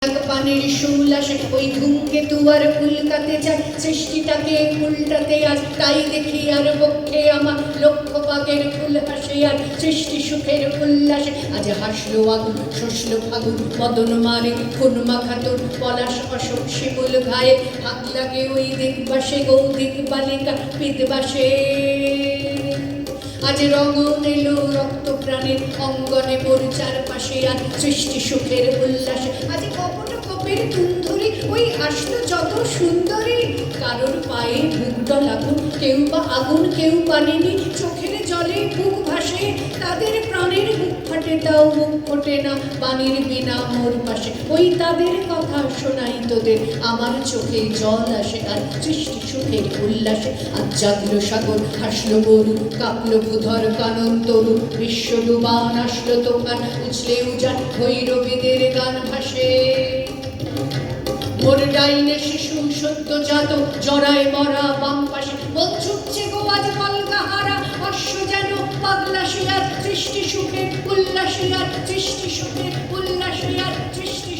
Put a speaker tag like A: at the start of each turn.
A: পানির সুলাসে ওই ধূমকেতু আর উল্কাতে যায় সৃষ্টিটাকে উল্টাতে আজ তাই দেখি আর বক্ষে আমার লক্ষ বাগের ফুল হাসে আর সৃষ্টি সুখের উল্লাসে আজ হাসলো আগুন শসলো ফাগুন মদন মারে খুন মাখাতুর পলাশ অশোক শিমুল ঘায়ে হাত লাগে ওই দিকবাসে গৌদিক বালিকা পিতবাসে আজ রঙন এলো রক্ত প্রাণের অঙ্গনে মোর চারপাশে আর সৃষ্টি সুখের উল্লাসে আজ কপট কপের ধুন্ধরি ওই আসলো যত সুন্দরী কারোর পায়ে বুকটা লাগুন কেউ বা আগুন কেউ পানেনি চোখের জলে বুক ভাসে তাদের প্রাণের বুক ফাটে তাও মুখ ফোটে না বাণীর বিনা মোর পাশে ওই তাদের কথা শোনাই তোদের আমার চোখে জল আসে আর সৃষ্টি সুখের উল্লাসে আজ জাগলো সাগর হাসলো গরু কাঁপলো ভূধর কানন তরু বিশ্ব ডুবান আসলো তোফান উছলে উজান ভৈরবীদের গান ভাসে মোর ডাইনে শিশু সদ্যজাত জরায় মরা বাম পাশে বল ছুটছে গো আজ কলকাহারা অশ্ব যেন পাগলা শিয়ার সৃষ্টি সুখের উল্লাসে আর সৃষ্টি সুখের উল্লাসে আর সৃষ্টি